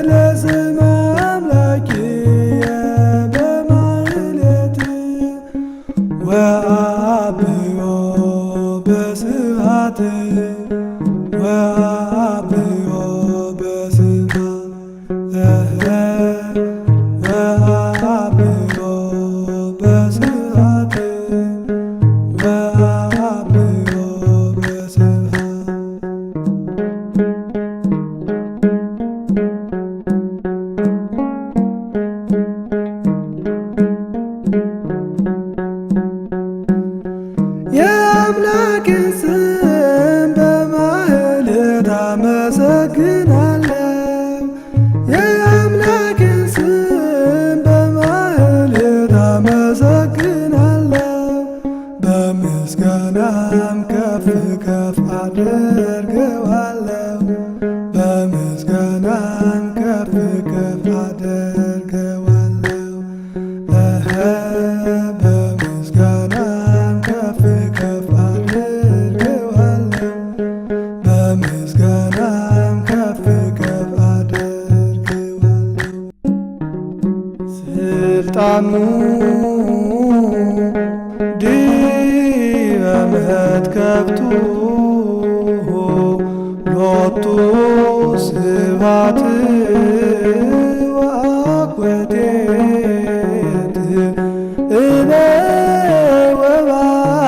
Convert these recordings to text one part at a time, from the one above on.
ለስመ አምላኪየ በማኅሌት ወአብዮ በስብሐት ወአብዮ በስብሐት ወአብዮ በስብሐት ወአብዮ በስብሐት የአምላክን ስም በማኅሌት አመሰግናለሁ። የአምላክን ስም በማኅሌት አመሰግናለሁ። በምስጋናም ከፍ ከፍ አደርገዋለሁ። በምስጋናም ከፍ ከፍ አደርገዋለሁ። በምስጋናም ከፍ ከፍ አደርገዋለሁ። በምስጋናም ከፍ ከፍ አደርገዋለሁ። ስልጣኑ ዲበ መትከፍቱ ሎቱ ስብሐት ወአኮቴት እለ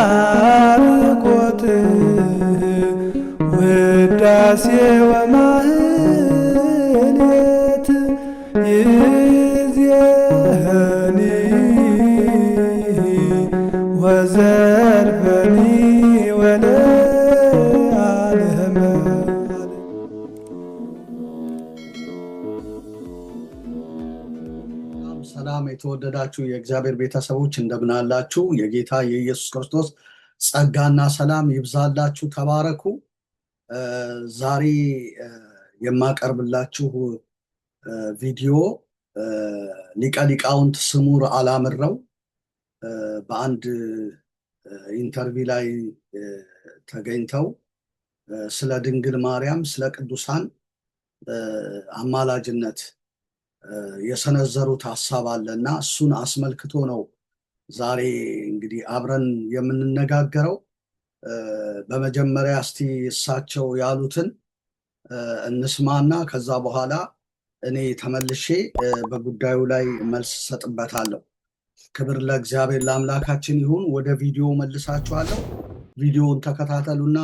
ወባርኮት ውዳሴ ወማኅሌት ይእዜኒ ወዘልፈኒ ወለዓለመ። ሰላም የተወደዳችሁ የእግዚአብሔር ቤተሰቦች እንደምን አላችሁ? የጌታ የኢየሱስ ክርስቶስ ጸጋና ሰላም ይብዛላችሁ። ተባረኩ። ዛሬ የማቀርብላችሁ ቪዲዮ ሊቀ ሊቃውንት ስሙር አላምረው በአንድ ኢንተርቪው ላይ ተገኝተው ስለ ድንግል ማርያም ስለ ቅዱሳን አማላጅነት የሰነዘሩት ሐሳብ አለና እሱን አስመልክቶ ነው ዛሬ እንግዲህ አብረን የምንነጋገረው። በመጀመሪያ እስቲ እሳቸው ያሉትን እንስማና ከዛ በኋላ እኔ ተመልሼ በጉዳዩ ላይ መልስ ሰጥበታለሁ። ክብር ለእግዚአብሔር ለአምላካችን ይሁን። ወደ ቪዲዮ መልሳችኋለሁ። ቪዲዮውን ተከታተሉና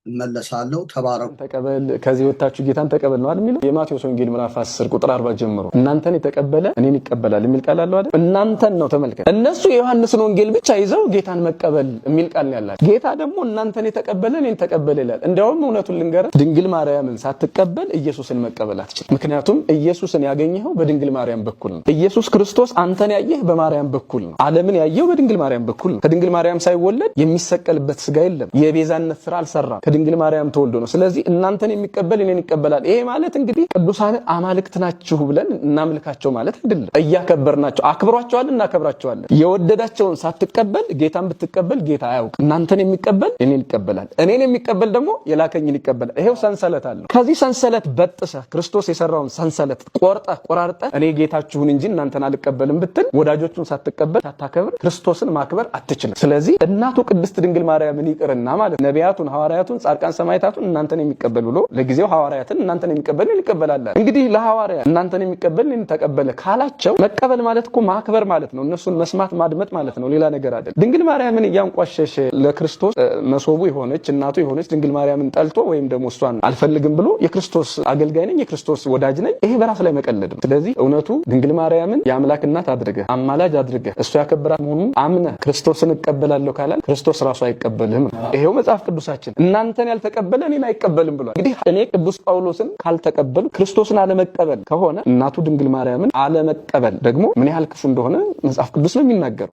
እመለሳለሁ። ተባረኩ። ተቀበል ከዚህ ወጣችሁ ጌታን ተቀበል ነው አይደል የሚለው የማቴዎስ ወንጌል ምዕራፍ 10 ቁጥር 40 ጀምሮ እናንተን የተቀበለ እኔን ይቀበላል የሚል ቃል አለው አይደል? እናንተን ነው ተመልከት። እነሱ የዮሐንስን ወንጌል ብቻ ይዘው ጌታን መቀበል የሚል ቃል ነው ያላቸው። ጌታ ደግሞ እናንተን የተቀበለ እኔን ተቀበለ ይላል። እንደውም እውነቱን ልንገርህ ድንግል ማርያምን ሳትቀበል ኢየሱስን መቀበል አትችልም። ምክንያቱም ኢየሱስን ያገኘኸው በድንግል ማርያም በኩል ነው። ኢየሱስ ክርስቶስ አንተን ያየህ በማርያም በኩል ነው። ዓለምን ያየው በድንግል ማርያም በኩል ነው። ከድንግል ማርያም ሳይወለድ የሚሰቀልበት ስጋ የለም። የቤዛነት ስራ አልሰራም። ከድንግል ማርያም ተወልዶ ነው። ስለዚህ እናንተን የሚቀበል እኔን ይቀበላል። ይሄ ማለት እንግዲህ ቅዱሳን አማልክት ናችሁ ብለን እናምልካቸው ማለት አይደለም። እያከበርናቸው አክብሯቸዋል፣ እናከብራቸዋለን። የወደዳቸውን ሳትቀበል ጌታን ብትቀበል ጌታ አያውቅም። እናንተን የሚቀበል እኔን ይቀበላል፣ እኔን የሚቀበል ደግሞ የላከኝን ይቀበላል። ይሄው ሰንሰለት አለው። ከዚህ ሰንሰለት በጥሰህ ክርስቶስ የሰራውን ሰንሰለት ቆራርጠህ እኔ ጌታችሁን እንጂ እናንተን አልቀበልም ብትል ወዳጆቹን ሳትቀበል ሳታከብር ክርስቶስን ማክበር አትችልም። ስለዚህ እናቱ ቅድስት ድንግል ማርያምን ይቅርና ማለት ነቢያቱን ሐዋርያቱን ጻድቃን ሰማዕታቱን እናንተን የሚቀበል ብሎ ለጊዜው ሐዋርያትን እናንተን የሚቀበል ይቀበላል። እንግዲህ ለሐዋርያ እናንተን የሚቀበል ተቀበለ ካላቸው መቀበል ማለት እኮ ማክበር ማለት ነው። እነሱን መስማት ማድመጥ ማለት ነው፣ ሌላ ነገር አይደለም። ድንግል ማርያምን እያንቋሸሸ ለክርስቶስ መሶቡ የሆነች እናቱ የሆነች ድንግል ማርያምን ጠልቶ ወይም ደግሞ እሷን አልፈልግም ብሎ የክርስቶስ አገልጋይ ነኝ የክርስቶስ ወዳጅ ነኝ ይሄ በራስ ላይ መቀለድ ነው። ስለዚህ እውነቱ ድንግል ማርያምን የአምላክ እናት አድርገህ አማላጅ አድርገህ እሱ ያከበራት መሆኑን አምነህ ክርስቶስን እቀበላለሁ ካላል ክርስቶስ ራሱ አይቀበልህም። ይሄው መጽሐፍ ቅዱሳችን እናንተን ያልተቀበለ እኔን አይቀበልም ብሏል። እንግዲህ እኔ ቅዱስ ጳውሎስን ካልተቀበሉ ክርስቶስን አለመቀበል ከሆነ እናቱ ድንግል ማርያምን አለመቀበል ደግሞ ምን ያህል ክፉ እንደሆነ መጽሐፍ ቅዱስ ነው የሚናገረው።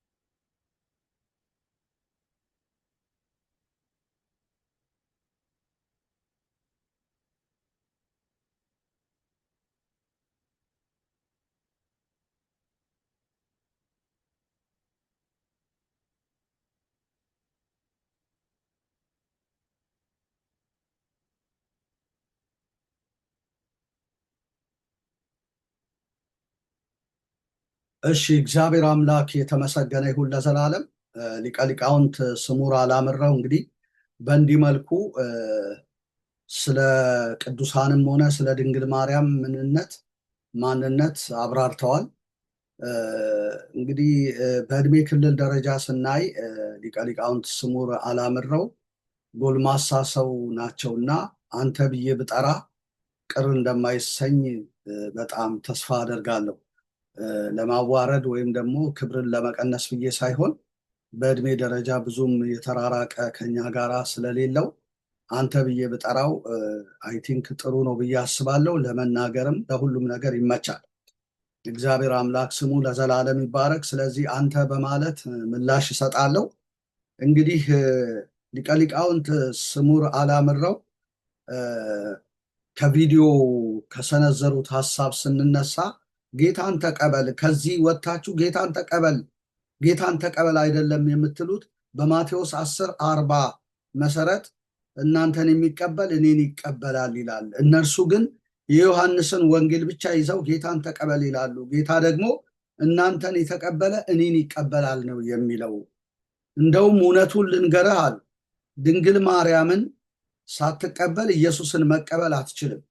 እሺ እግዚአብሔር አምላክ የተመሰገነ ይሁን ለዘላለም። ሊቀ ሊቃውንት ስሙር አላምረው እንግዲህ በእንዲህ መልኩ ስለ ቅዱሳንም ሆነ ስለ ድንግል ማርያም ምንነት ማንነት አብራርተዋል። እንግዲህ በእድሜ ክልል ደረጃ ስናይ ሊቀ ሊቃውንት ስሙር አላምረው ጎልማሳ ሰው ናቸውና አንተ ብዬ ብጠራ ቅር እንደማይሰኝ በጣም ተስፋ አደርጋለሁ። ለማዋረድ ወይም ደግሞ ክብርን ለመቀነስ ብዬ ሳይሆን በእድሜ ደረጃ ብዙም የተራራቀ ከኛ ጋራ ስለሌለው አንተ ብዬ ብጠራው አይ ቲንክ ጥሩ ነው ብዬ አስባለሁ። ለመናገርም ለሁሉም ነገር ይመቻል። እግዚአብሔር አምላክ ስሙ ለዘላለም ይባረክ። ስለዚህ አንተ በማለት ምላሽ እሰጣለሁ። እንግዲህ ሊቀ ሊቃውንት ስሙር አላምረው ከቪዲዮ ከሰነዘሩት ሀሳብ ስንነሳ ጌታን ተቀበል፣ ከዚህ ወጥታችሁ ጌታን ተቀበል አይደለም የምትሉት በማቴዎስ 10:40 መሰረት እናንተን የሚቀበል እኔን ይቀበላል ይላል። እነርሱ ግን የዮሐንስን ወንጌል ብቻ ይዘው ጌታን ተቀበል ይላሉ። ጌታ ደግሞ እናንተን የተቀበለ እኔን ይቀበላል ነው የሚለው። እንደውም እውነቱን ልንገርህ አሉ፣ ድንግል ማርያምን ሳትቀበል ኢየሱስን መቀበል አትችልም።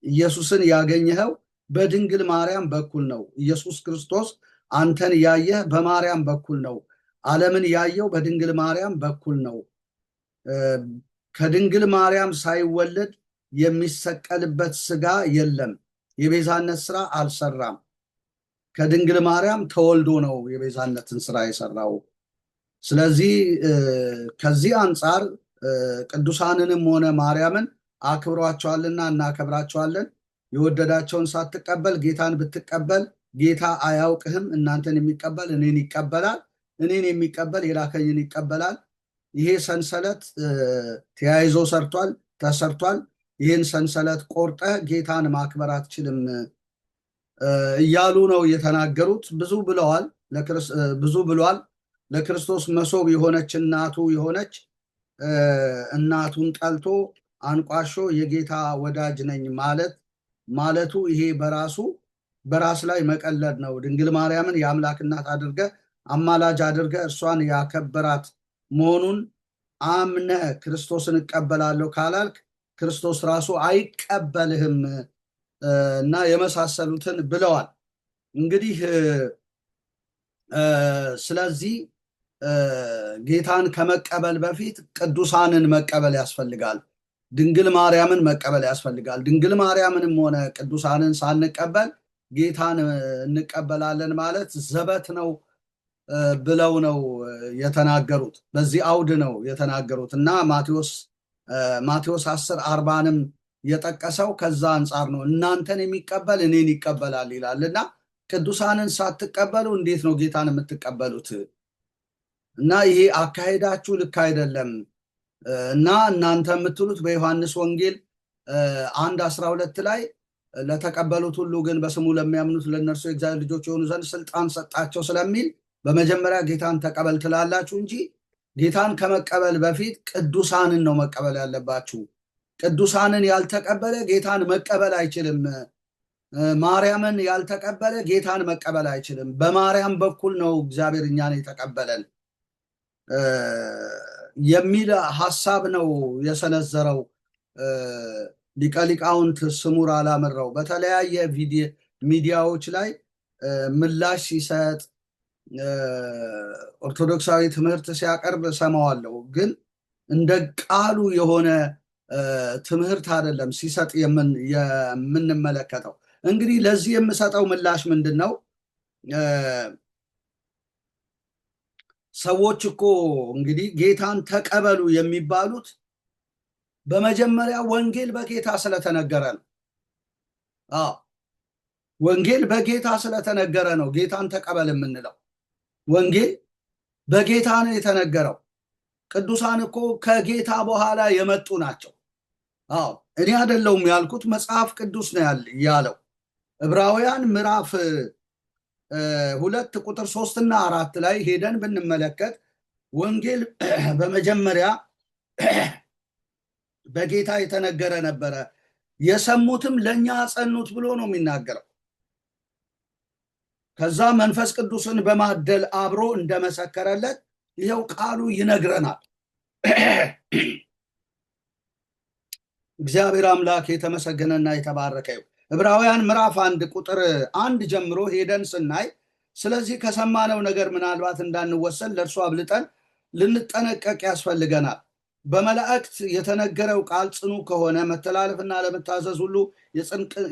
ኢየሱስን ያገኘኸው በድንግል ማርያም በኩል ነው። ኢየሱስ ክርስቶስ አንተን ያየህ በማርያም በኩል ነው። ዓለምን ያየው በድንግል ማርያም በኩል ነው። ከድንግል ማርያም ሳይወለድ የሚሰቀልበት ስጋ የለም። የቤዛነት ስራ አልሰራም። ከድንግል ማርያም ተወልዶ ነው የቤዛነትን ስራ የሰራው። ስለዚህ ከዚህ አንጻር ቅዱሳንንም ሆነ ማርያምን አክብሯቸዋልና እናከብራቸዋለን። የወደዳቸውን ሳትቀበል ጌታን ብትቀበል ጌታ አያውቅህም። እናንተን የሚቀበል እኔን ይቀበላል፣ እኔን የሚቀበል የላከኝን ይቀበላል። ይሄ ሰንሰለት ተያይዞ ተሰርቷል። ይህን ሰንሰለት ቆርጠህ ጌታን ማክበር አትችልም እያሉ ነው የተናገሩት። ብዙ ብሏል። ለክርስቶስ መሶብ የሆነች እናቱን ጠልቶ አንቋሾ የጌታ ወዳጅ ነኝ ማለቱ ይሄ በራስ ላይ መቀለድ ነው። ድንግል ማርያምን የአምላክ እናት አድርገህ አማላጅ አድርገህ እርሷን ያከበራት መሆኑን አምነ ክርስቶስን እቀበላለሁ ካላልክ ክርስቶስ ራሱ አይቀበልህም እና የመሳሰሉትን ብለዋል። እንግዲህ ስለዚህ ጌታን ከመቀበል በፊት ቅዱሳንን መቀበል ያስፈልጋል። ድንግል ማርያምን መቀበል ያስፈልጋል። ድንግል ማርያምንም ሆነ ቅዱሳንን ሳንቀበል ጌታን እንቀበላለን ማለት ዘበት ነው ብለው ነው የተናገሩት። በዚህ አውድ ነው የተናገሩት እና ማቴዎስ 10:40ንም የጠቀሰው ከዛ አንጻር ነው። እናንተን የሚቀበል እኔን ይቀበላል ይላል እና ቅዱሳንን ሳትቀበሉ እንዴት ነው ጌታን የምትቀበሉት? እና ይሄ አካሄዳችሁ ልክ አይደለም እና እናንተ የምትሉት በዮሐንስ ወንጌል 1:12 ላይ ለተቀበሉት ሁሉ ግን በስሙ ለሚያምኑት ለእነርሱ የእግዚአብሔር ልጆች የሆኑ ዘንድ ስልጣን ሰጣቸው ስለሚል በመጀመሪያ ጌታን ተቀበል ትላላችሁ እንጂ ጌታን ከመቀበል በፊት ቅዱሳንን ነው መቀበል ያለባችሁ። ቅዱሳንን ያልተቀበለ ጌታን መቀበል አይችልም። ማርያምን ያልተቀበለ ጌታን መቀበል አይችልም። በማርያም በኩል ነው እግዚአብሔር እኛን የተቀበለን የሚል ሐሳብ ነው የሰነዘረው ሊቀ ሊቃውንት ስሙር አላምረው። በተለያየ ሚዲያዎች ላይ ምላሽ ሲሰጥ ኦርቶዶክሳዊ ትምህርት ሲያቀርብ ሰማዋለሁ። ግን እንደ ቃሉ የሆነ ትምህርት አይደለም ሲሰጥ የምንመለከተው። እንግዲህ ለዚህ የምሰጠው ምላሽ ምንድን ነው? ሰዎች እኮ እንግዲህ ጌታን ተቀበሉ የሚባሉት በመጀመሪያ ወንጌል በጌታ ስለተነገረ ነው። ወንጌል በጌታ ስለተነገረ ነው ጌታን ተቀበል የምንለው። ወንጌል በጌታ ነው የተነገረው። ቅዱሳን እኮ ከጌታ በኋላ የመጡ ናቸው። እኔ አይደለሁም ያልኩት፣ መጽሐፍ ቅዱስ ነው ያለው። ዕብራውያን ምዕራፍ 2 ቁጥር 3 እና 4 ላይ ሄደን ብንመለከት ወንጌል በመጀመሪያ በጌታ የተነገረ ነበረ፣ የሰሙትም ለእኛ አጸኑት ብሎ ነው የሚናገረው። ከዛ መንፈስ ቅዱስን በማደል አብሮ እንደመሰከረለት ይሄው ቃሉ ይነግረናል። እግዚአብሔር አምላክ የተመሰገነና የተባረከ ይሁን። ዕብራውያን ምዕራፍ 1 ቁጥር 1 ጀምሮ ሄደን ስናይ ስለዚህ ከሰማነው ነገር ምናልባት እንዳንወሰን ለእርሱ አብልጠን ልንጠነቀቅ ያስፈልገናል። በመላእክት የተነገረው ቃል ጽኑ ከሆነ መተላለፍና ለመታዘዝ ሁሉ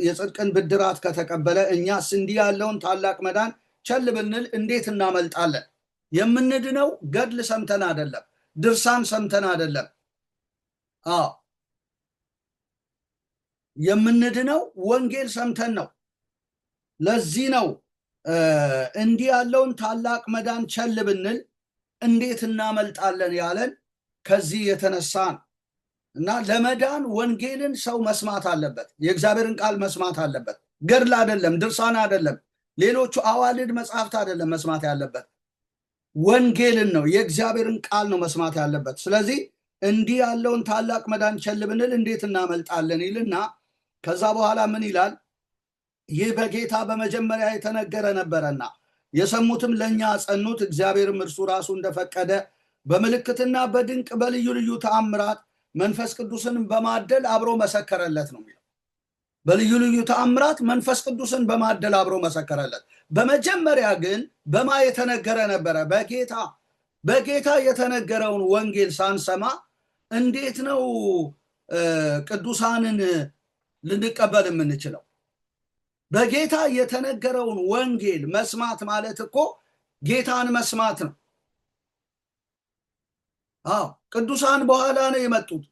የጽድቅን ብድራት ከተቀበለ እኛስ እንዲህ ያለውን ታላቅ መዳን ቸል ብንል እንዴት እናመልጣለን? የምንድነው ገድል ሰምተን አይደለም፣ ድርሳን ሰምተን አይደለም። የምንድነው ወንጌል ሰምተን ነው። ለዚህ ነው እንዲህ ያለውን ታላቅ መዳን ቸል ብንል እንዴት እናመልጣለን ያለን ከዚህ የተነሳ ነው። እና ለመዳን ወንጌልን ሰው መስማት አለበት። የእግዚአብሔርን ቃል መስማት አለበት። ገድል አይደለም፣ ድርሳን አይደለም፣ ሌሎቹ አዋልድ መጽሐፍት አይደለም መስማት ያለበት፣ ወንጌልን ነው፣ የእግዚአብሔርን ቃል ነው መስማት ያለበት። ስለዚህ እንዲህ ያለውን ታላቅ መዳን ቸል ብንል እንዴት እናመልጣለን ይልና ከዛ በኋላ ምን ይላል? ይህ በጌታ በመጀመሪያ የተነገረ ነበረና የሰሙትም ለእኛ አጸኑት፣ እግዚአብሔርም እርሱ ራሱ እንደፈቀደ በምልክትና በድንቅ በልዩ ልዩ ተአምራት መንፈስ ቅዱስን በማደል አብሮ መሰከረለት ነው የሚለው። በልዩ ልዩ ተአምራት መንፈስ ቅዱስን በማደል አብሮ መሰከረለት። በመጀመሪያ ግን በማ የተነገረ ነበረ? በጌታ የተነገረውን ወንጌል ሳንሰማ እንዴት ነው ቅዱሳንን ልንቀበል የምንችለው? በጌታ የተነገረውን ወንጌል መስማት ማለት እኮ ጌታን መስማት ነው። ቅዱሳን በኋላ ነው የመጡት።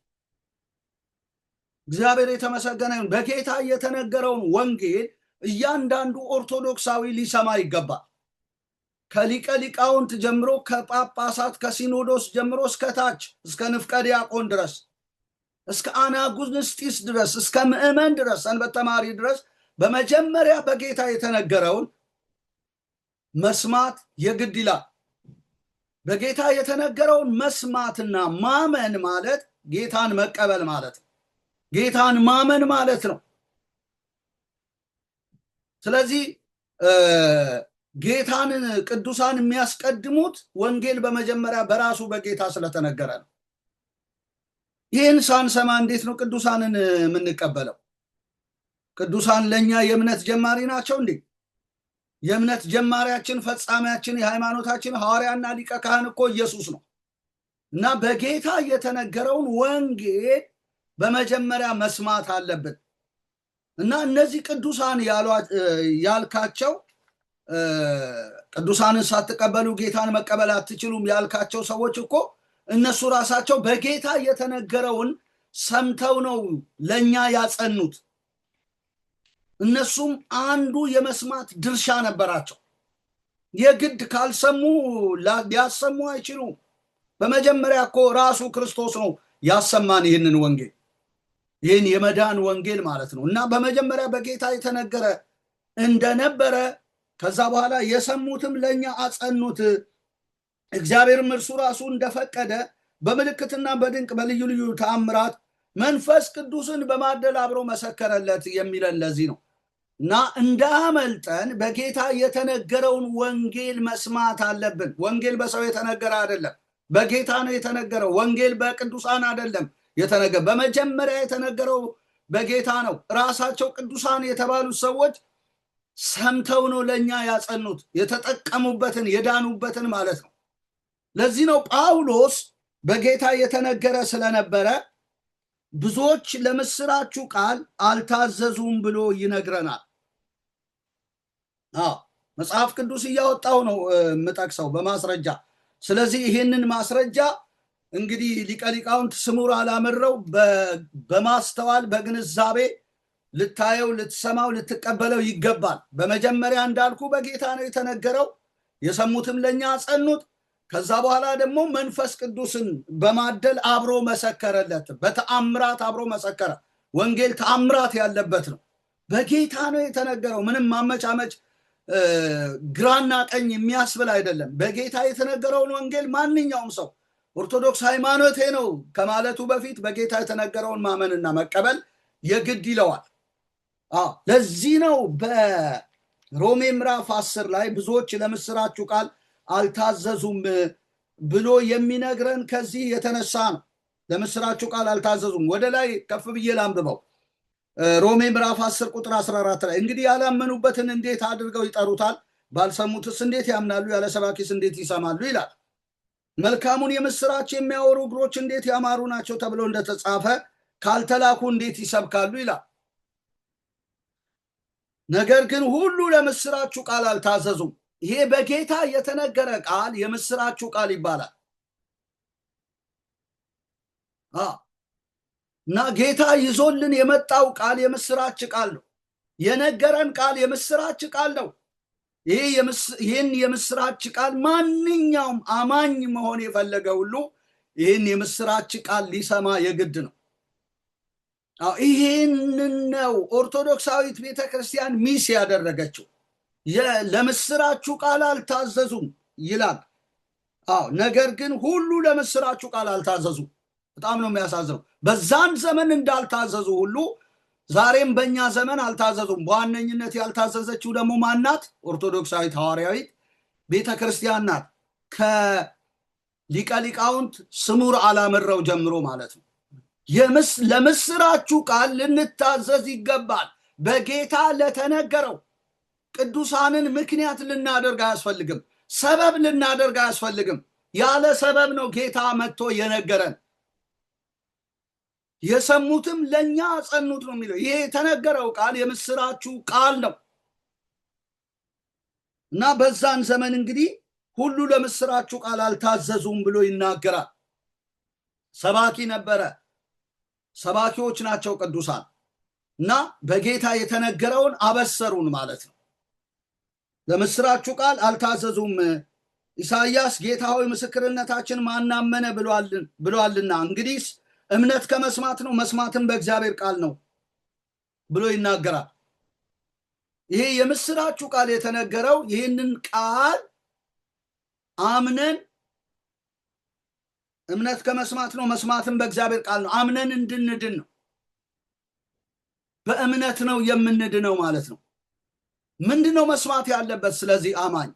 እግዚአብሔር የተመሰገነ ይሁን። በጌታ የተነገረውን ወንጌል እያንዳንዱ ኦርቶዶክሳዊ ሊሰማ ይገባል። ከሊቀ ሊቃውንት ጀምሮ፣ ከጳጳሳት ከሲኖዶስ ጀምሮ እስከ ታች እስከ ንፍቀ ዲያቆን ድረስ፣ እስከ አናጉንስጢስ ድረስ፣ እስከ ምዕመን ድረስ፣ ሰንበት ተማሪ ድረስ በመጀመሪያ በጌታ የተነገረውን መስማት የግድ ይላል። በጌታ የተነገረውን መስማትና ማመን ማለት ጌታን መቀበል ማለት ነው። ጌታን ማመን ማለት ነው። ስለዚህ ጌታን ቅዱሳን የሚያስቀድሙት ወንጌል በመጀመሪያ በራሱ በጌታ ስለተነገረ ነው። ይህን ሳንሰማ እንዴት ነው ቅዱሳንን የምንቀበለው? ቅዱሳን ለእኛ የእምነት ጀማሪ ናቸው እንዴ? የእምነት ጀማሪያችን ፈጻሚያችን የሃይማኖታችን ሐዋርያና ሊቀ ካህን እኮ ኢየሱስ ነው። እና በጌታ የተነገረውን ወንጌል በመጀመሪያ መስማት አለብን። እና እነዚህ ቅዱሳን ያልካቸው ቅዱሳንን ሳትቀበሉ ጌታን መቀበል አትችሉም ያልካቸው ሰዎች እኮ እነሱ ራሳቸው በጌታ የተነገረውን ሰምተው ነው ለእኛ ያጸኑት። እነሱም አንዱ የመስማት ድርሻ ነበራቸው። የግድ ካልሰሙ ሊያሰሙ አይችሉም። በመጀመሪያ እኮ ራሱ ክርስቶስ ነው ያሰማን ይህንን ወንጌል፣ ይህን የመዳን ወንጌል ማለት ነው። እና በመጀመሪያ በጌታ የተነገረ እንደነበረ ከዛ በኋላ የሰሙትም ለእኛ አጸኑት፣ እግዚአብሔርም እርሱ ራሱ እንደፈቀደ በምልክትና በድንቅ በልዩ ልዩ ተአምራት መንፈስ ቅዱስን በማደል አብሮ መሰከረለት የሚለን ለዚህ ነው። እና እንዳመልጠን በጌታ የተነገረውን ወንጌል መስማት አለብን። ወንጌል በሰው የተነገረ አይደለም፣ በጌታ ነው የተነገረው። ወንጌል በቅዱሳን አይደለም የተነገረ፣ በመጀመሪያ የተነገረው በጌታ ነው። ራሳቸው ቅዱሳን የተባሉት ሰዎች ሰምተው ነው ለእኛ ያጸኑት፣ የተጠቀሙበትን የዳኑበትን ማለት ነው። ለዚህ ነው ጳውሎስ በጌታ የተነገረ ስለነበረ ብዙዎች ለምስራቹ ቃል አልታዘዙም ብሎ ይነግረናል። መጽሐፍ ቅዱስ እያወጣው ነው የምጠቅሰው በማስረጃ። ስለዚህ ይህንን ማስረጃ እንግዲህ ሊቀ ሊቃውንት ስሙር አላምረው በማስተዋል በግንዛቤ ልታየው፣ ልትሰማው፣ ልትቀበለው ይገባል። በመጀመሪያ እንዳልኩ በጌታ ነው የተነገረው፣ የሰሙትም ለእኛ አጸኑት። ከዛ በኋላ ደግሞ መንፈስ ቅዱስን በማደል አብሮ መሰከረለት፣ በተአምራት አብሮ መሰከረ። ወንጌል ተአምራት ያለበት ነው። በጌታ ነው የተነገረው። ምንም ማመቻመች ግራና ቀኝ የሚያስብል አይደለም። በጌታ የተነገረውን ወንጌል ማንኛውም ሰው ኦርቶዶክስ ሃይማኖቴ ነው ከማለቱ በፊት በጌታ የተነገረውን ማመንና መቀበል የግድ ይለዋል። ለዚህ ነው ሮሜ ምዕራፍ 10 ላይ ብዙዎች ለምስራቹ ቃል አልታዘዙም ብሎ የሚነግረን ከዚህ የተነሳ ነው። ለምስራቹ ቃል አልታዘዙም። ወደ ላይ ከፍ ብዬ ላንብበው። ሮሜ ምዕራፍ 10 ቁጥር 14 ላይ እንግዲህ ያላመኑበትን እንዴት አድርገው ይጠሩታል? ባልሰሙትስ እንዴት ያምናሉ? ያለ ሰባኪስ እንዴት ይሰማሉ? ይላል። መልካሙን የምስራች የሚያወሩ እግሮች እንዴት ያማሩ ናቸው ተብሎ እንደተጻፈ ካልተላኩ እንዴት ይሰብካሉ? ይላል። ነገር ግን ሁሉ ለምስራቹ ቃል አልታዘዙም። ይሄ በጌታ የተነገረ ቃል የምስራቹ ቃል ይባላል። እና ጌታ ይዞልን የመጣው ቃል የምስራች ቃል ነው። የነገረን ቃል የምስራች ቃል ነው። ይህን የምስራች ቃል ማንኛውም አማኝ መሆን የፈለገ ሁሉ ይህን የምስራች ቃል ሊሰማ የግድ ነው። ይህንን ነው ኦርቶዶክሳዊት ቤተክርስቲያን ሚስ ያደረገችው። ለምስራቹ ቃል አልታዘዙም ይላል። ነገር ግን ሁሉ ለምስራቹ ቃል አልታዘዙም። በጣም ነው የሚያሳዝነው። በዛን ዘመን እንዳልታዘዙ ሁሉ ዛሬም በእኛ ዘመን አልታዘዙም። በዋነኝነት ያልታዘዘችው ደግሞ ማናት? ኦርቶዶክሳዊት ሐዋርያዊት ቤተክርስቲያን ናት። ከሊቀ ሊቃውንት ስሙር አላምረው ጀምሮ ማለት ነው። ለምስራቹ ቃል ልንታዘዝ ይገባል። በጌታ ለተነገረው ቅዱሳንን ምክንያት ልናደርግ አያስፈልግም። ሰበብ ልናደርግ አያስፈልግም። ያለ ሰበብ ነው ጌታ መጥቶ የነገረን። የሰሙትም ለኛ ጸኑት ነው የሚለው። ይሄ የተነገረው ቃል የምስራቹ ቃል ነው እና በዛን ዘመን እንግዲህ ሁሉ ለምስራቹ ቃል አልታዘዙም ብሎ ይናገራል። ሰባኪ ነበረ። ሰባኪዎች ናቸው ቅዱሳን እና በጌታ የተነገረውን አበሰሩን ማለት ነው። ለምስራቹ ቃል አልታዘዙም። ኢሳይያስ ጌታ ሆይ ምስክርነታችን ማናመነ ብሏልና እንግዲህ እምነት ከመስማት ነው፣ መስማትም በእግዚአብሔር ቃል ነው ብሎ ይናገራል። ይሄ የምስራቹ ቃል የተነገረው ይህንን ቃል አምነን እምነት ከመስማት ነው፣ መስማትም በእግዚአብሔር ቃል ነው። አምነን እንድንድን ነው። በእምነት ነው የምንድነው ማለት ነው። ምንድነው መስማት ያለበት? ስለዚህ አማኝ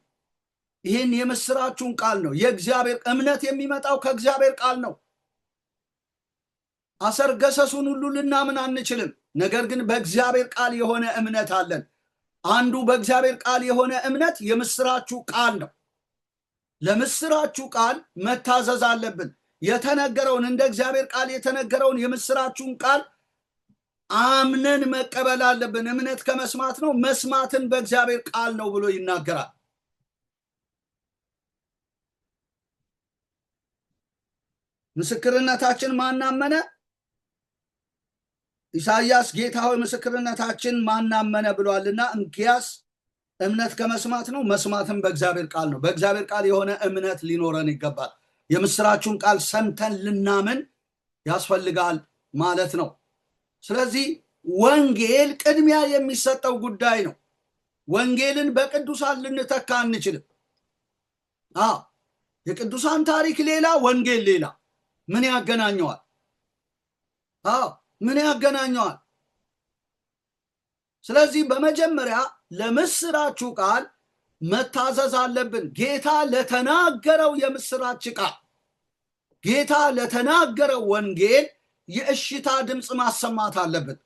ይህን የምስራቹን ቃል ነው። የእግዚአብሔር እምነት የሚመጣው ከእግዚአብሔር ቃል ነው። አሰርገሰሱን ሁሉ ልናምን አንችልም። ነገር ግን በእግዚአብሔር ቃል የሆነ እምነት አለን። አንዱ በእግዚአብሔር ቃል የሆነ እምነት የምስራቹ ቃል ነው። ለምስራቹ ቃል መታዘዝ አለብን። የተነገረውን እንደ እግዚአብሔር ቃል የተነገረውን የምስራቹን ቃል አምነን መቀበል አለብን። እምነት ከመስማት ነው፣ መስማትን በእግዚአብሔር ቃል ነው ብሎ ይናገራል። ምስክርነታችን ማናመነ? ኢሳይያስ ጌታ ሆይ ምስክርነታችን ማናመነ ብሏልና እንኪያስ እምነት ከመስማት ነው፣ መስማትም በእግዚአብሔር ቃል ነው። በእግዚአብሔር ቃል የሆነ እምነት ሊኖረን ይገባል። የምስራቹን ቃል ሰምተን ልናምን ያስፈልጋል ማለት ነው። ስለዚህ ወንጌል ቅድሚያ የሚሰጠው ጉዳይ ነው። ወንጌልን በቅዱሳን ልንተካ አንችልም። የቅዱሳን ታሪክ ሌላ፣ ወንጌል ሌላ። ምን ያገናኘዋል? ምን ያገናኘዋል? ስለዚህ በመጀመሪያ ለምስራቹ ቃል መታዘዝ አለብን። ጌታ ለተናገረው የምስራች ቃል፣ ጌታ ለተናገረው ወንጌል የእሽታ ድምፅ ማሰማት አለብን።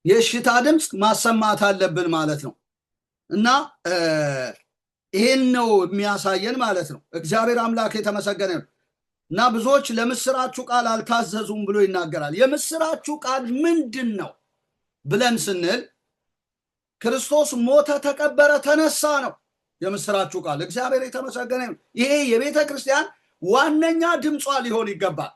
የእሽታ ድምፅ ማሰማት አለብን ማለት ነው እና ይሄን ነው የሚያሳየን ማለት ነው። እግዚአብሔር አምላክ የተመሰገነ ነው። እና ብዙዎች ለምስራቹ ቃል አልታዘዙም ብሎ ይናገራል። የምስራቹ ቃል ምንድን ነው ብለን ስንል ክርስቶስ ሞተ፣ ተቀበረ፣ ተነሳ ነው የምስራቹ ቃል። እግዚአብሔር የተመሰገነ ነው። ይሄ የቤተ ክርስቲያን ዋነኛ ድምጿ ሊሆን ይገባል።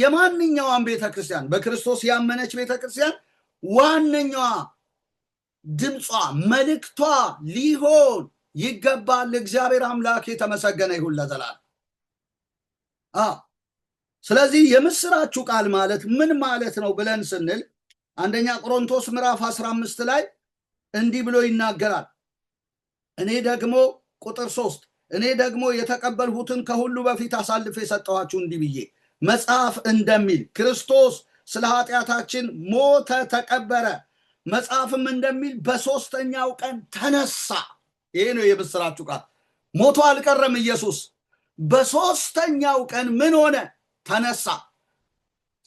የማንኛውም ቤተ ክርስቲያን፣ በክርስቶስ ያመነች ቤተ ክርስቲያን ዋነኛዋ ድምጿ መልእክቷ ሊሆን ይገባል። እግዚአብሔር አምላክ የተመሰገነ ይሁን ለዘላለም። ስለዚህ የምስራቹ ቃል ማለት ምን ማለት ነው ብለን ስንል አንደኛ ቆሮንቶስ ምዕራፍ 15 ላይ እንዲህ ብሎ ይናገራል። እኔ ደግሞ ቁጥር 3 እኔ ደግሞ የተቀበልሁትን ከሁሉ በፊት አሳልፌ የሰጠኋችሁ እንዲህ ብዬ መጽሐፍ እንደሚል ክርስቶስ ስለ ኃጢአታችን ሞተ ተቀበረ፣ መጽሐፍም እንደሚል በሶስተኛው ቀን ተነሳ። ይሄ ነው የምስራቹ ቃል። ሞቶ አልቀረም ኢየሱስ። በሶስተኛው ቀን ምን ሆነ? ተነሳ።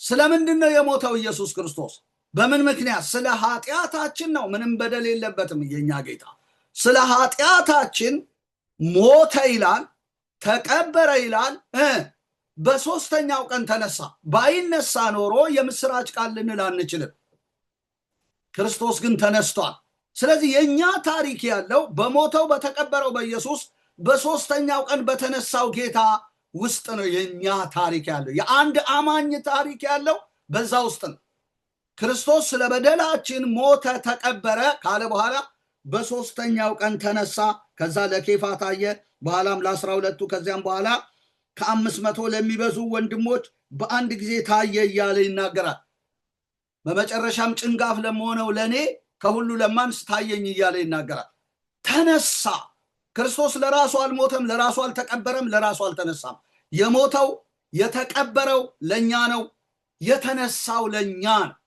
ስለምንድን ነው የሞተው ኢየሱስ ክርስቶስ? በምን ምክንያት? ስለ ኃጢአታችን ነው። ምንም በደል የለበትም የኛ ጌታ። ስለ ኃጢአታችን ሞተ ይላል፣ ተቀበረ ይላል፣ በሶስተኛው ቀን ተነሳ። ባይነሳ ኖሮ የምስራች ቃል ልንል አንችልም። ክርስቶስ ግን ተነስቷል። ስለዚህ የኛ ታሪክ ያለው በሞተው በተቀበረው በኢየሱስ በሶስተኛው ቀን በተነሳው ጌታ ውስጥ ነው። የኛ ታሪክ ያለው የአንድ አማኝ ታሪክ ያለው በዛ ውስጥ ነው። ክርስቶስ ስለ በደላችን ሞተ ተቀበረ ካለ በኋላ በሶስተኛው ቀን ተነሳ። ከዛ ለኬፋ ታየ፣ በኋላም ለ12ቱ፣ ከዚያም በኋላ ከ500 ለሚበዙ ወንድሞች በአንድ ጊዜ ታየ እያለ ይናገራል። በመጨረሻም ጭንጋፍ ለመሆነው ለኔ ከሁሉ ለማንስ ታየኝ እያለ ይናገራል። ተነሳ። ክርስቶስ ለራሱ አልሞተም፣ ለራሱ አልተቀበረም፣ ለራሱ አልተነሳም። የሞተው የተቀበረው ለኛ ነው፣ የተነሳው ለኛ ነው።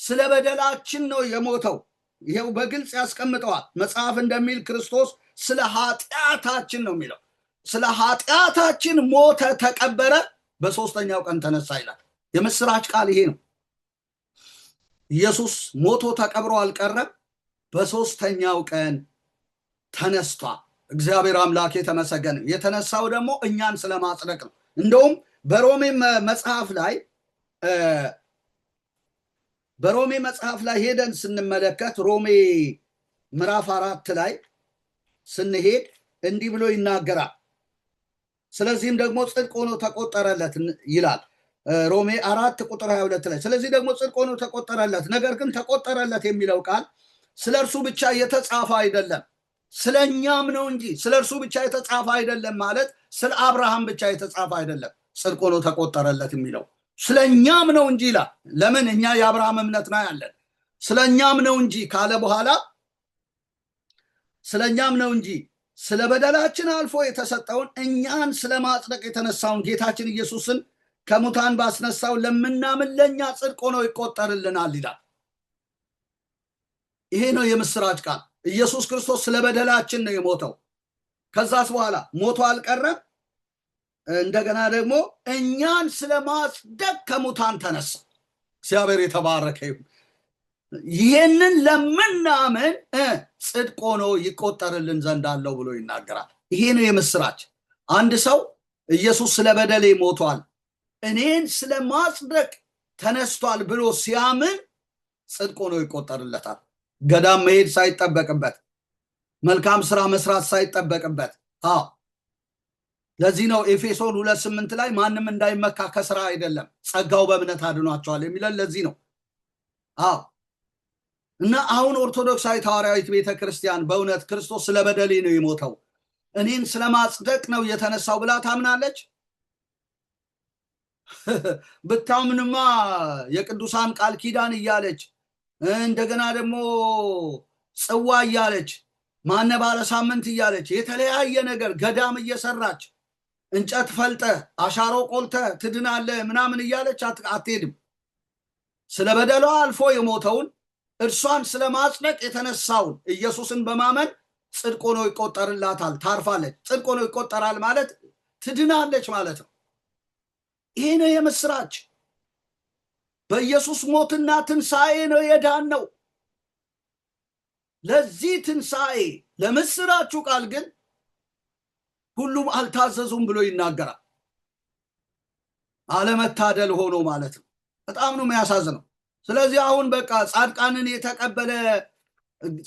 ስለ በደላችን ነው የሞተው። ይሄው በግልጽ ያስቀምጠዋል። መጽሐፍ እንደሚል ክርስቶስ ስለ ኃጢአታችን ነው የሚለው። ስለ ኃጢአታችን ሞተ ተቀበረ፣ በሶስተኛው ቀን ተነሳ ይላል። የምስራች ቃል ይሄ ነው። ኢየሱስ ሞቶ ተቀብሮ አልቀረም፣ በሶስተኛው ቀን ተነስቷል። እግዚአብሔር አምላክ የተመሰገነ። የተነሳው ደግሞ እኛን ስለማጽደቅ ነው። እንደውም በሮሜ መጽሐፍ ላይ ሄደን ስንመለከት ሮሜ ምዕራፍ 4 ላይ ስንሄድ እንዲህ ብሎ ይናገራል። ስለዚህም ደግሞ ጽድቅ ሆኖ ተቆጠረለት ይላል። ሮሜ 4 ቁጥር 22 ላይ ስለዚህ ደግሞ ጽድቅ ሆኖ ተቆጠረለት። ነገር ግን ተቆጠረለት የሚለው ቃል ስለ እርሱ ብቻ የተጻፈ አይደለም፣ ስለ እኛም ነው እንጂ። ስለ እርሱ ብቻ የተጻፈ አይደለም ማለት ስለ አብርሃም ብቻ የተጻፈ አይደለም። ጽድቅ ሆኖ ተቆጠረለት የሚለው ስለ እኛም ነው እንጂ ይላል። ለምን? እኛ የአብርሃም እምነት ነው ያለን። ስለ እኛም ነው እንጂ ካለ በኋላ ስለ እኛም ነው እንጂ ስለ በደላችን አልፎ የተሰጠውን እኛን ስለ ማጽደቅ የተነሳውን ጌታችን ኢየሱስን ከሙታን ባስነሳው ለምናምን ለእኛ ጽድቅ ሆኖ ይቆጠርልናል ይላል። ይሄ ነው የምስራች ቃል። ኢየሱስ ክርስቶስ ስለ በደላችን ነው የሞተው። ከዛስ በኋላ ሞቶ አልቀረም፣ እንደገና ደግሞ እኛን ስለ ማጽደቅ ከሙታን ተነሳ። እግዚአብሔር የተባረከ ይሁን። ይህንን ለምናምን ጽድቅ ሆኖ ይቆጠርልን ዘንድ አለው ብሎ ይናገራል። ይሄ ነው የምስራች። አንድ ሰው ኢየሱስ ስለ በደሌ ሞቷል፣ እኔን ስለ ማጽደቅ ተነስቷል ብሎ ሲያምን ጽድቅ ሆኖ ይቆጠርለታል። ገዳም መሄድ ሳይጠበቅበት፣ መልካም ስራ መስራት ሳይጠበቅበት። ለዚህ ነው ኤፌሶን 2:8 ላይ ማንም እንዳይመካ ከስራ አይደለም ጸጋው በእምነት አድኗቸዋል የሚለን ለዚህ ነው። እና አሁን ኦርቶዶክሳዊት ሐዋርያዊት ቤተክርስቲያን በእውነት ክርስቶስ ስለ በደሌ ነው የሞተው እኔን ስለ ማጽደቅ ነው የተነሳው ብላ ታምናለች? ብታምንማ የቅዱሳን ቃል ኪዳን እያለች እንደገና ደግሞ ጽዋ እያለች ማነባለ ሳምንት እያለች የተለያየ ነገር ገዳም እየሰራች እንጨት ፈልጠ አሻሮ ቆልተ ትድናለ ምናምን እያለች አትሄድም። ስለ በደሏ አልፎ የሞተውን እርሷን ስለ ማጽደቅ የተነሳውን ኢየሱስን በማመን ጽድቅ ሆኖ ይቆጠርላታል፣ ታርፋለች። ጽድቅ ሆኖ ይቆጠራል ማለት ትድናለች ማለት ነው። ይሄ ነው የምስራች። በኢየሱስ ሞትና ትንሣኤ ነው የዳን ነው። ለዚህ ትንሣኤ ለምስራቹ ቃል ግን ሁሉም አልታዘዙም ብሎ ይናገራል። አለመታደል ሆኖ ማለት ነው። በጣም ነው የሚያሳዝነው። ስለዚህ አሁን በቃ ጻድቃንን የተቀበለ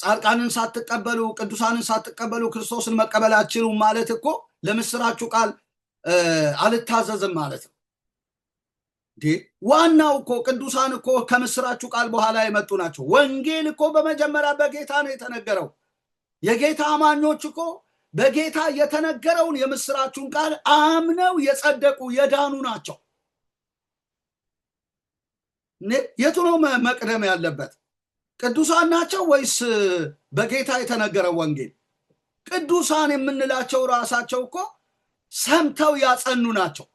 ጻድቃንን ሳትቀበሉ ቅዱሳንን ሳትቀበሉ ክርስቶስን መቀበላችሁ ማለት እኮ ለምስራቹ ቃል አልታዘዝም ማለት ነው። ዋናው እኮ ቅዱሳን እኮ ከምስራቹ ቃል በኋላ የመጡ ናቸው። ወንጌል እኮ በመጀመሪያ በጌታ ነው የተነገረው። የጌታ አማኞች እኮ በጌታ የተነገረውን የምስራቹን ቃል አምነው የጸደቁ የዳኑ ናቸው። የቱ ነው መቅደም ያለበት? ቅዱሳን ናቸው ወይስ በጌታ የተነገረው ወንጌል? ቅዱሳን የምንላቸው ራሳቸው እኮ ሰምተው ያጸኑ ናቸው።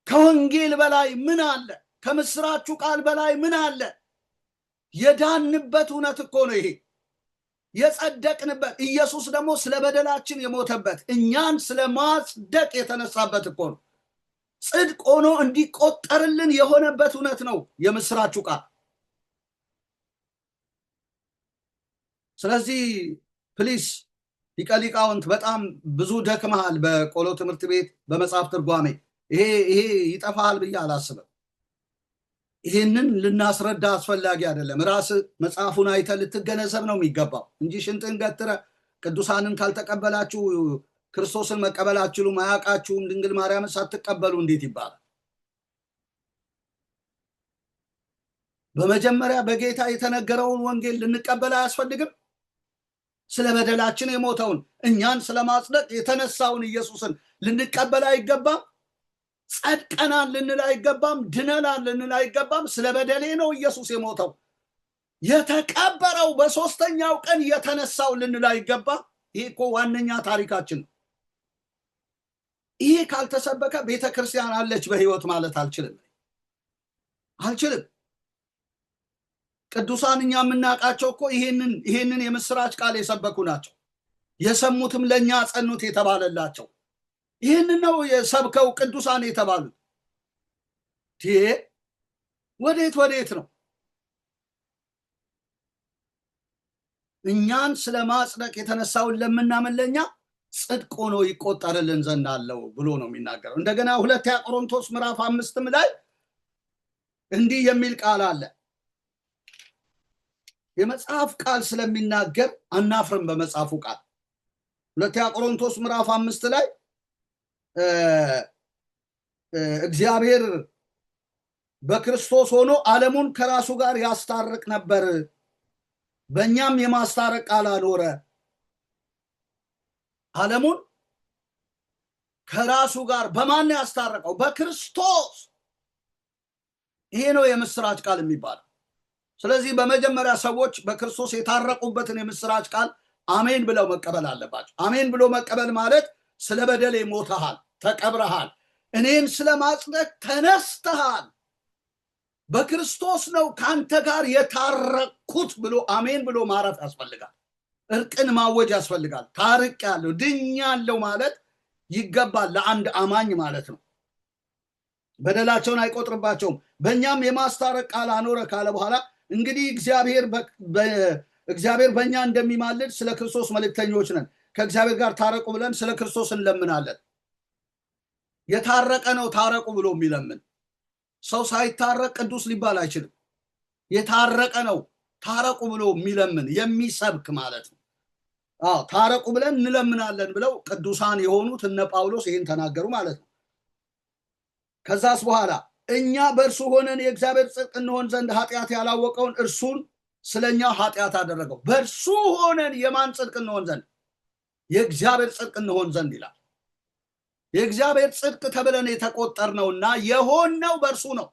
ከወንጌል በላይ ምን አለ? ከምስራቹ ቃል በላይ ምን አለ? የዳንበት እውነት እኮ ነው ይሄ። የጸደቅንበት ኢየሱስ ደግሞ ስለ በደላችን የሞተበት እኛን ስለ ማጽደቅ የተነሳበት እኮ ነው። ጽድቅ ሆኖ እንዲቆጠርልን የሆነበት እውነት ነው የምስራቹ ቃል። ስለዚህ ፕሊስ ሊቀ ሊቃውንት በጣም ብዙ ደክመሃል በቆሎ ትምህርት ቤት በመጽሐፍ ትርጓሜ። ይሄ ይጠፋሃል ብዬ አላስብም። ይሄንን ልናስረዳ አስፈላጊ አይደለም። ራስ መጽሐፉን አይተህ ልትገነዘብ ነው የሚገባው እንጂ ሽንጥን ገትረ ቅዱሳንን ካልተቀበላችሁ ክርስቶስን መቀበል አትችሉም፣ አያውቃችሁም፣ ድንግል ማርያምን ሳትቀበሉ እንዴት ይባላል? በመጀመሪያ በጌታ የተነገረውን ወንጌል ልንቀበል አያስፈልግም? ስለ በደላችን የሞተውን እኛን ስለማጽደቅ የተነሳውን ኢየሱስን ልንቀበል አይገባም? ጸድቀናል ልንል አይገባም? ድነናል ልንል አይገባም? ስለ በደሌ ነው ኢየሱስ የሞተው የተቀበረው በሶስተኛው ቀን የተነሳው ልንል አይገባም? ይሄ እኮ ዋነኛ ታሪካችን ነው። ይሄ ካልተሰበከ ቤተክርስቲያን አለች በህይወት ማለት አልችልም። ቅዱሳን እኛ የምናውቃቸው እኮ ይሄንን የምስራች ቃል የሰበኩ ናቸው። የሰሙትም ለእኛ ጸኑት የተባለላቸው ይህንን ነው የሰብከው ቅዱሳን የተባሉት። ወዴት ነው? እኛን ስለ ማጽደቅ የተነሳውን ለምናምን ለእኛ ጽድቅ ሆኖ ይቆጠርልን ዘንድ አለው ብሎ ነው የሚናገረው። እንደገና ሁለተኛ ቆሮንቶስ ምዕራፍ 5 ላይ እንዲህ የሚል ቃል አለ። የመጽሐፍ ቃል ስለሚናገር አናፍርም በመጽሐፉ ቃል። ሁለተኛ ቆሮንቶስ ምዕራፍ 5 ላይ እግዚአብሔር በክርስቶስ ሆኖ ዓለሙን ከራሱ ጋር ያስታርቅ ነበር፣ በእኛም የማስታረቅ ቃል አኖረ። ዓለሙን ከራሱ ጋር በማን ያስታረቀው? በክርስቶስ። ይሄ ነው የምስራች ቃል የሚባለው። ስለዚህ በመጀመሪያ ሰዎች በክርስቶስ የታረቁበትን የምስራች ቃል አሜን ብለው መቀበል አለባቸው። አሜን ብሎ መቀበል ማለት ስለ በደሌ ሞተሃል፣ ተቀብረሃል፣ እኔን ስለ ማጽደቅ ተነስተሃል፣ በክርስቶስ ነው ካንተ ጋር የታረቅኩት ብሎ አሜን ብሎ ማረፍ ያስፈልጋል። እርቅን ማወጅ ያስፈልጋል። ታርቄያለሁ፣ ድኛለሁ ማለት ይገባል ለአንድ አማኝ ማለት ነው። በደላቸውን አይቆጥርባቸውም፣ በእኛም የማስታረቅ ቃል አኖረ ካለ በኋላ እንግዲህ እግዚአብሔር በእኛ እንደሚማልድ ስለ ክርስቶስ መልእክተኞች ነን፣ ከእግዚአብሔር ጋር ታረቁ ብለን ስለ ክርስቶስ እንለምናለን። የታረቀ ነው ታረቁ ብሎ የሚለምን ሰው ሳይታረቅ ቅዱስ ሊባል አይችልም። የታረቀ ነው ታረቁ ብሎ የሚለምን የሚሰብክ ማለት ነው። ታረቁ ብለን እንለምናለን ብለው ቅዱሳን የሆኑት እነ ጳውሎስ ይህን ተናገሩ ማለት ነው። ከዛስ በኋላ እኛ በእርሱ ሆነን የእግዚአብሔር ጽድቅ እንሆን ዘንድ ኃጢአት ያላወቀውን እርሱን ስለኛ ኃጢአት አደረገው። በእርሱ ሆነን የማን ጽድቅ እንሆን ዘንድ? የእግዚአብሔር ጽድቅ እንሆን ዘንድ ይላል። የእግዚአብሔር ጽድቅ ተብለን የተቆጠርነውና የሆነው በእርሱ ነው።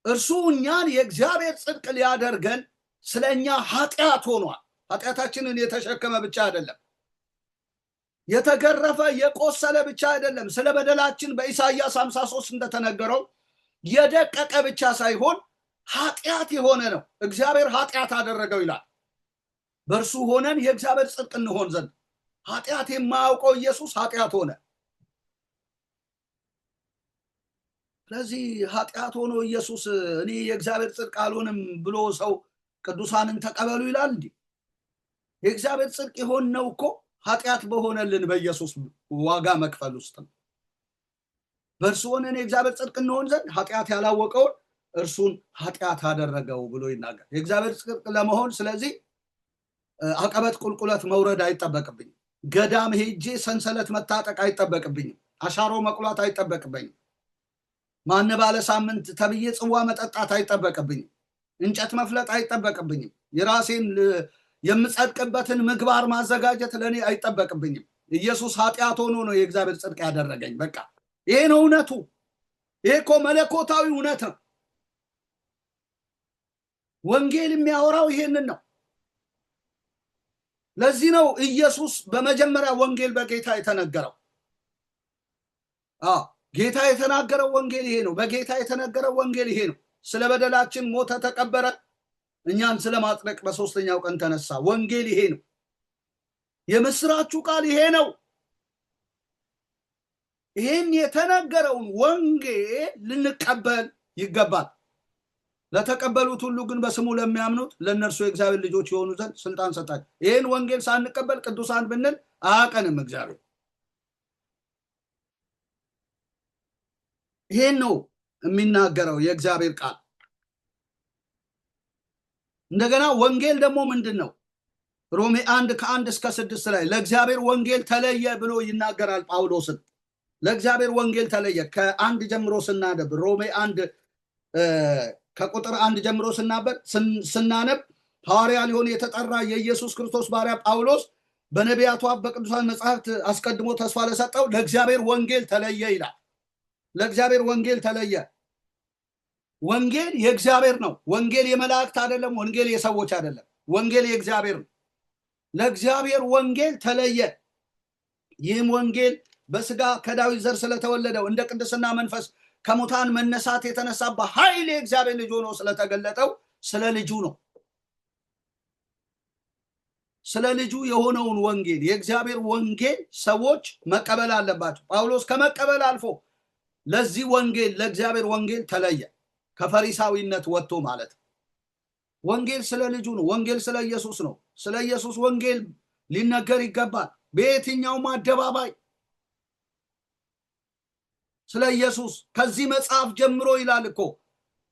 እርሱ እኛን የእግዚአብሔር ጽድቅ ሊያደርገን ስለኛ ኃጢአት ሆኗል። ኃጢአታችንን የተሸከመ ብቻ አይደለም፣ የተገረፈ የቆሰለ ብቻ አይደለም። ስለ በደላችን በኢሳይያስ 53 እንደተነገረው የደቀቀ ብቻ ሳይሆን ኃጢአት የሆነ ነው። እግዚአብሔር ኃጢአት አደረገው ይላል። በእርሱ ሆነን የእግዚአብሔር ጽድቅ እንሆን ዘንድ ኃጢአት የማያውቀው ኢየሱስ ኃጢአት ሆነ። ስለዚህ ኃጢአት ሆኖ ኢየሱስ እኔ የእግዚአብሔር ጽድቅ አልሆንም ብሎ ሰው ቅዱሳንን ተቀበሉ ይላል እንዴ? የእግዚአብሔር ጽድቅ የሆነው እኮ ኃጢአት በሆነልን በኢየሱስ ዋጋ መክፈል ውስጥ ነው። በእርሱ ሆነን የእግዚአብሔር ጽድቅ እንሆን ዘንድ ኃጢአት ያላወቀውን እርሱን ኃጢአት አደረገው ብሎ ይናገር። የእግዚአብሔር ጽድቅ ለመሆን ስለዚህ አቀበት ቁልቁለት መውረድ አይጠበቅብኝም። ገዳም ሄጄ ሰንሰለት መታጠቅ አይጠበቅብኝም። አሻሮ መቁላት አይጠበቅብኝም። ማን ባለ ሳምንት ተብዬ ጽዋ መጠጣት አይጠበቅብኝም። እንጨት መፍለጥ አይጠበቅብኝም። የራሴን የምጸድቅበትን ምግባር ማዘጋጀት ለኔ አይጠበቅብኝም። ኢየሱስ ኃጢአት ሆኖ ነው የእግዚአብሔር ጽድቅ ያደረገኝ። በቃ ይሄ ነው እውነቱ። ይሄ እኮ መለኮታዊ እውነት ነው። ወንጌል የሚያወራው ይሄንን ነው። ለዚህ ነው ኢየሱስ በመጀመሪያ ወንጌል በጌታ የተነገረው። ጌታ የተናገረው ወንጌል ይሄ ነው። በጌታ የተነገረው ወንጌል ይሄ ነው። ስለ በደላችን ሞተ፣ ተቀበረ፣ እኛን ስለማጽደቅ በሶስተኛው ቀን ተነሳ። ወንጌል ይሄ ነው። የምስራቹ ቃል ይሄ ነው። ይህን የተነገረውን ወንጌል ልንቀበል ይገባል። ለተቀበሉት ሁሉ ግን በስሙ ለሚያምኑት ለእነርሱ የእግዚአብሔር ልጆች የሆኑ ዘንድ ስልጣን ሰጣቸው። ይህን ወንጌል ሳንቀበል ቅዱሳን ብንል አያቀንም እግዚአብሔር። ይህን ነው የሚናገረው የእግዚአብሔር ቃል። እንደገና ወንጌል ደግሞ ምንድን ነው? ሮሜ 1:1-6 ላይ ለእግዚአብሔር ወንጌል ተለየ ብሎ ይናገራል ጳውሎስን። ለእግዚአብሔር ወንጌል ተለየ። ከ1 ጀምሮ ስናነብ ሮሜ 1 ከቁጥር 1 ጀምሮ ስናነብ ሐዋርያ ሊሆን የተጠራ የኢየሱስ ክርስቶስ ባሪያ ጳውሎስ በነቢያቱ በቅዱሳን መጽሐፍት አስቀድሞ ተስፋ ለሰጠው ለእግዚአብሔር ወንጌል ተለየ ይላል። ለእግዚአብሔር ወንጌል ተለየ። ወንጌል የእግዚአብሔር ነው። ወንጌል የመላእክት አይደለም። ወንጌል የሰዎች አይደለም። ወንጌል የእግዚአብሔር ነው። ለእግዚአብሔር ወንጌል ተለየ። ይህም ወንጌል በስጋ ከዳዊት ዘር ስለተወለደው እንደ ቅድስና መንፈስ ከሙታን መነሳት የተነሳ በኃይል የእግዚአብሔር ልጅ ሆኖ ስለተገለጠው ስለ ልጁ ነው። ስለ ልጁ የሆነውን ወንጌል የእግዚአብሔር ወንጌል ሰዎች መቀበል አለባቸው። ጳውሎስ ከመቀበል አልፎ ለዚህ ወንጌል ለእግዚአብሔር ወንጌል ተለየ። ከፈሪሳዊነት ወጥቶ ማለት ነው። ወንጌል ስለ ልጁ ነው። ወንጌል ስለ ኢየሱስ ነው። ስለ ኢየሱስ ወንጌል ሊነገር ይገባል በየትኛውም አደባባይ። ስለ ኢየሱስ ከዚህ መጽሐፍ ጀምሮ ይላል እኮ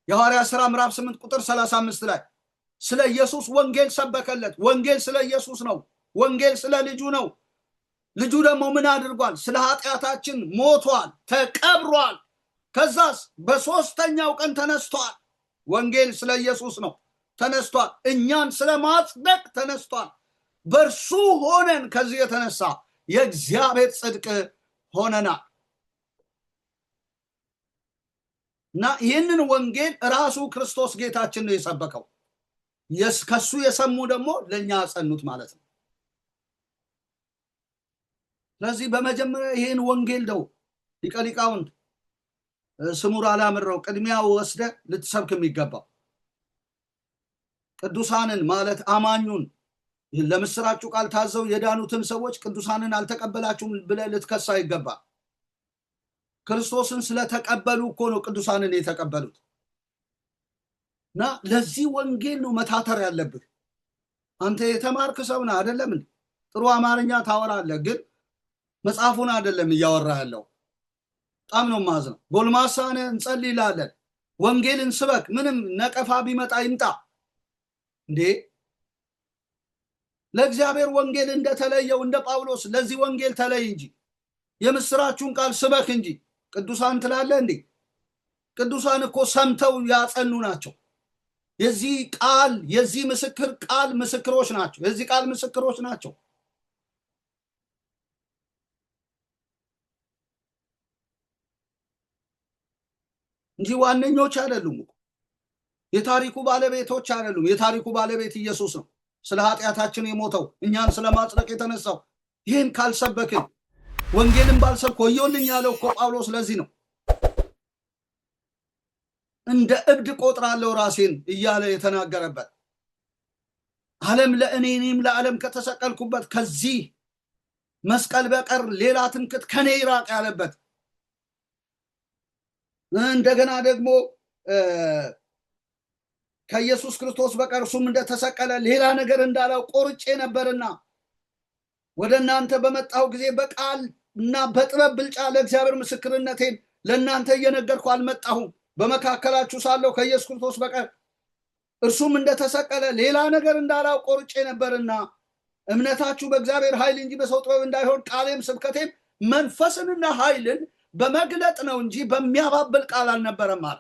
የሐዋርያት ሥራ ምዕራፍ 8 ቁጥር 35 ላይ ስለ ኢየሱስ ወንጌል ሰበከለት። ወንጌል ስለ ኢየሱስ ነው። ወንጌል ስለ ልጁ ነው። ልጁ ደግሞ ምን አድርጓል? ስለ ኃጢአታችን ሞቷል፣ ተቀብሯል። ከዛስ በሶስተኛው ቀን ተነስቷል። ወንጌል ስለ ኢየሱስ ነው። ተነስቷል። እኛን ስለ ማጽደቅ ተነስቷል። በእርሱ ሆነን ከዚህ የተነሳ የእግዚአብሔር ጽድቅ ሆነናል። እና ይህንን ወንጌል ራሱ ክርስቶስ ጌታችን ነው የሰበከው። ከሱ የሰሙ ደግሞ ለእኛ አጸኑት ማለት ነው። ስለዚህ በመጀመሪያ ይህን ወንጌል ነው ሊቀ ሊቃውንት ስሙር አላምረው ቅድሚያ ወስደ ልትሰብክ የሚገባው። ቅዱሳንን ማለት አማኙን ለምስራቹ ቃል ታዘው የዳኑትን ሰዎች ቅዱሳንን አልተቀበላችሁም ብለህ ልትከሳ ይገባል። ክርስቶስን ስለተቀበሉ እኮ ነው ቅዱሳንን የተቀበሉት። እና ለዚህ ወንጌል ነው መታተር ያለብህ። አንተ የተማርክ ሰው ነህ አይደለም? ጥሩ አማርኛ ታወራለህ፣ ግን መጽሐፉን አይደለም እያወራ ያለው። በጣም ነው ማዝነው። ጎልማሳ ነህ፣ እንጸልይላለን፣ ወንጌልን ስበክ፣ ምንም ነቀፋ ቢመጣ ይምጣ እንዴ። ለእግዚአብሔር ወንጌል እንደተለየው እንደ ጳውሎስ ለዚህ ወንጌል ተለይ እንጂ የምስራቹን ቃል ስበክ እንጂ ቅዱሳን ትላለህ እንዴ? ቅዱሳን እኮ ሰምተው ያጸኑ ናቸው። የዚህ ቃል የዚህ ምስክር ቃል ምስክሮች ናቸው። የዚህ ቃል ምስክሮች ናቸው። እንጂ ዋነኞች አይደሉም። የታሪኩ ባለቤቶች አይደሉም። የታሪኩ ባለቤት ኢየሱስ ነው። ስለ ኃጢአታችን የሞተው እኛን ስለማጽደቅ የተነሳው። ይህን ካልሰበክን ወንጌልን ባልሰብክ ወዮልኝ ያለው እኮ ጳውሎስ ለዚህ ነው። እንደ እብድ ቆጥራለሁ ራሴን እያለ የተናገረበት ዓለም ለእኔ እኔም ለዓለም ከተሰቀልኩበት ከዚህ መስቀል በቀር ሌላ ትምክህት ከኔ ይራቅ ያለበት። እንደገና ደግሞ ከኢየሱስ ክርስቶስ በቀር እሱም እንደተሰቀለ ሌላ ነገር እንዳለው ቆርጬ ነበርና ወደ እናንተ በመጣሁ ጊዜ በቃል እና በጥበብ ብልጫ ለእግዚአብሔር ምስክርነቴን ለእናንተ እየነገርኩ አልመጣሁም። በመካከላችሁ ሳለሁ ከኢየሱስ ክርስቶስ በቀር እርሱም እንደተሰቀለ ሌላ ነገር እንዳለው ቆርጬ ነበርና እምነታችሁ በእግዚአብሔር ኃይል እንጂ በሰው ጥበብ እንዳይሆን ቃሌም ስብከቴም መንፈስንና ኃይልን በመግለጥ ነው እንጂ በሚያባብል ቃል አልነበረም አለ።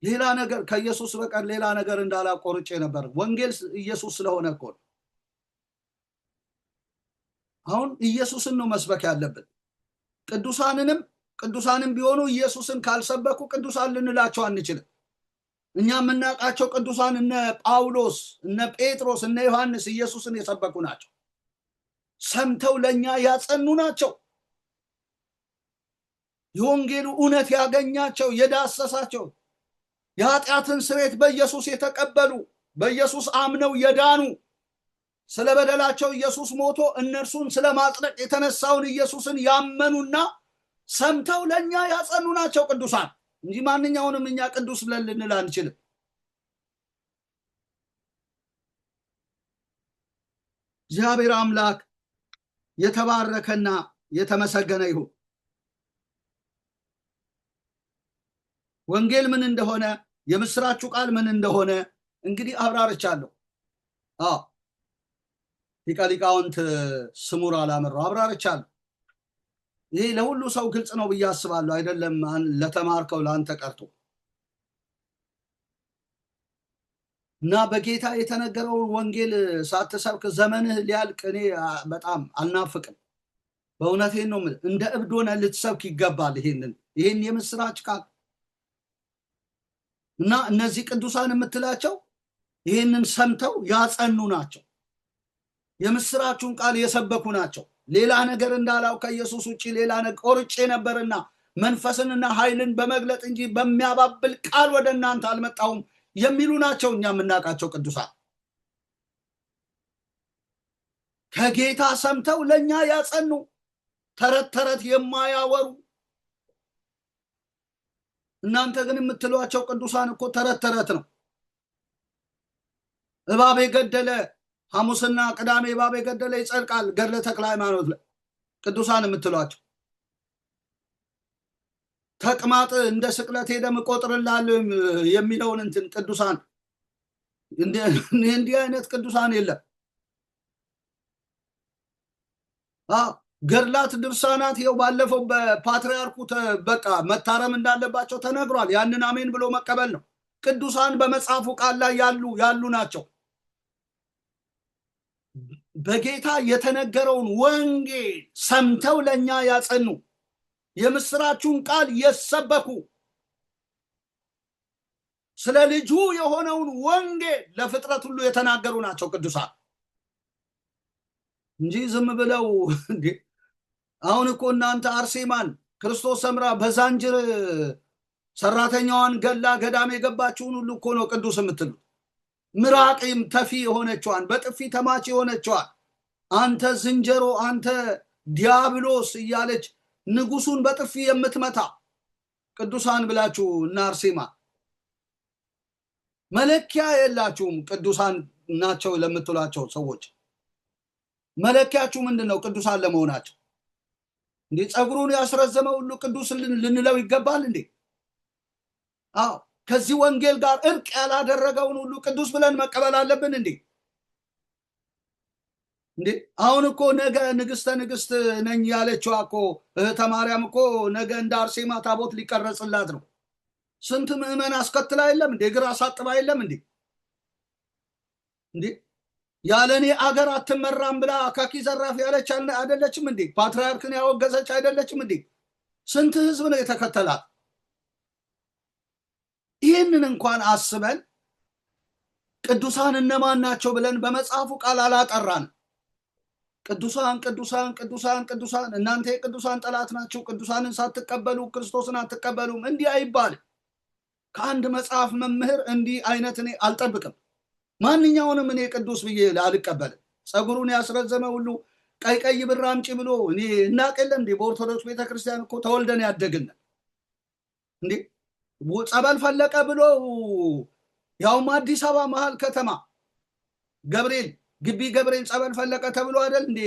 ሌላ ነገር ከኢየሱስ በቀር ሌላ ነገር እንዳለው ቆርጬ ነበር። ወንጌል ኢየሱስ ስለሆነ እኮ ነው። አሁን ኢየሱስን ነው መስበክ ያለብን። ቅዱሳንም ቢሆኑ ኢየሱስን ካልሰበኩ ቅዱሳን ልንላቸው አንችልም። እኛ የምናውቃቸው ቅዱሳን እነ ጳውሎስ፣ እነ ጴጥሮስ፣ እነ ዮሐንስ ኢየሱስን የሰበኩ ናቸው። ሰምተው ለእኛ ያጸኑ ናቸው። የወንጌሉ እውነት ያገኛቸው የዳሰሳቸው የኃጢአትን ስርየት በኢየሱስ የተቀበሉ በኢየሱስ አምነው የዳኑ ስለ በደላቸው ኢየሱስ ሞቶ እነርሱን ስለማጽደቅ የተነሳውን ኢየሱስን ያመኑና ሰምተው ለኛ ያጸኑ ናቸው ቅዱሳን እንጂ ማንኛውንም እኛ ቅዱስ ብለን ልንል አንችልም። እግዚአብሔር አምላክ የተባረከና የተመሰገነ ይሁን። ወንጌል ምን እንደሆነ የምስራቹ ቃል ምን እንደሆነ እንግዲህ አብራርቻለሁ። ሊቀ ሊቃውንት ስሙር አላምረው አብራርቻለሁ። ይሄ ለሁሉ ሰው ግልጽ ነው ብዬ አስባለሁ። አይደለም ለተማርከው ለአንተ ቀርቶ እና በጌታ የተነገረውን ወንጌል ሳትሰብክ ዘመንህ ሊያልቅ እኔ በጣም አልናፍቅም። በእውነቴን ነው እንደ እብድ ሆነህ ልትሰብክ ይገባል ይሄን የምስራች ቃል እና እነዚህ ቅዱሳን የምትላቸው ይሄንን ሰምተው ያጸኑ ናቸው። የምስራቹን ቃል የሰበኩ ናቸው። ሌላ ነገር እንዳላው ከኢየሱስ ውጪ ሌላ ነገር ቆርጬ ነበርና መንፈስንና ኃይልን በመግለጥ እንጂ በሚያባብል ቃል ወደ እናንተ አልመጣሁም የሚሉ ናቸው እኛ የምናውቃቸው ቅዱሳን። ከጌታ ሰምተው ለኛ ያጸኑ ተረት ተረት የማያወሩ እናንተ ግን የምትሏቸው ቅዱሳን እኮ ተረት ተረት ነው። እባብ የገደለ ሐሙስና ቅዳሜ እባብ የገደለ ይጸድቃል ገድለ ተክለ ሃይማኖት ላይ ቅዱሳን የምትሏቸው ተቅማጥ እንደ ስቅለት ሄደም ቆጥርላለሁ የሚለውን እንትን ቅዱሳን እንዲህ አይነት ቅዱሳን የለም። ገድላት ድርሳናት ይኸው ባለፈው በፓትርያርኩ በቃ መታረም እንዳለባቸው ተነግሯል። ያንን አሜን ብሎ መቀበል ነው። ቅዱሳን በመጽሐፉ ቃል ላይ ያሉ ናቸው። በጌታ የተነገረውን ወንጌል ሰምተው ለኛ ያጸኑ የምስራቹን ቃል የሰበኩ ስለ ልጁ የሆነውን ወንጌል ለፍጥረት ሁሉ የተናገሩ ናቸው ቅዱሳን እንጂ ዝም ብለው እንዴ አሁን እኮ እናንተ አርሴማን ክርስቶስ ሰምራ በዛንጅር ሰራተኛዋን ገላ ገዳም የገባችውን ሁሉ እኮ ነው ቅዱስ የምትሉ። ምራቅም ተፊ የሆነችዋን በጥፊ ተማች የሆነችዋን አንተ ዝንጀሮ አንተ ዲያብሎስ እያለች ንጉሱን በጥፊ የምትመታ ቅዱሳን ብላችሁ እና አርሴማ መለኪያ የላችሁም። ቅዱሳን ናቸው ለምትሏቸው ሰዎች መለኪያችሁ ምንድነው? ቅዱሳን ለመሆናቸው እንዴ ጸጉሩን ያስረዘመ ሁሉ ቅዱስ ልንለው ይገባል እንዴ? አዎ ከዚህ ወንጌል ጋር እርቅ ያላደረገውን ሁሉ ቅዱስ ብለን መቀበል አለብን እንዴ? እንዴ አሁን እኮ ነገ ንግስት ነኝ ያለችው እኮ እህተ ማርያም እኮ ነገ እንደ አርሴማ ታቦት ሊቀረጽላት ነው። ስንት ምዕመን አስከትላ የለም እንዴ? ግራ ሳጥባ የለም እንዴ? እንዴ ያለኔ አገር አትመራም ብላ አካኪ ዘራፍ ያለች አይደለችም እንዴ? ፓትርያርክን ያወገዘች አይደለችም እንዴ? ስንት ህዝብ ነው የተከተላት? ይህንን እንኳን አስበን ቅዱሳን እነማን ናቸው ብለን በመጽሐፉ ቃል አላጠራን። ቅዱሳን ቅዱሳን ቅዱሳን ቅዱሳን እናንተ የቅዱሳን ጠላት ናችሁ፣ ቅዱሳንን ሳትቀበሉ ክርስቶስን አትቀበሉም እንዲህ አይባልም። ከአንድ መጽሐፍ መምህር እንዲህ አይነት እኔ አልጠብቅም። ማንኛውንም እኔ ቅዱስ ብዬ አልቀበልም። ጸጉሩን ያስረዘመ ሁሉ ቀይ ብር አምጪ ብሎ እኔ እናቀለም እንዴ? በኦርቶዶክስ ቤተክርስቲያን እኮ ተወልደን ያደግን እንዴ? ጸበል ፈለቀ ብሎ ያውም አዲስ አበባ መሃል ከተማ ገብርኤል ግቢ ገብርኤል ጸበል ፈለቀ ተብሎ አይደል እንዴ?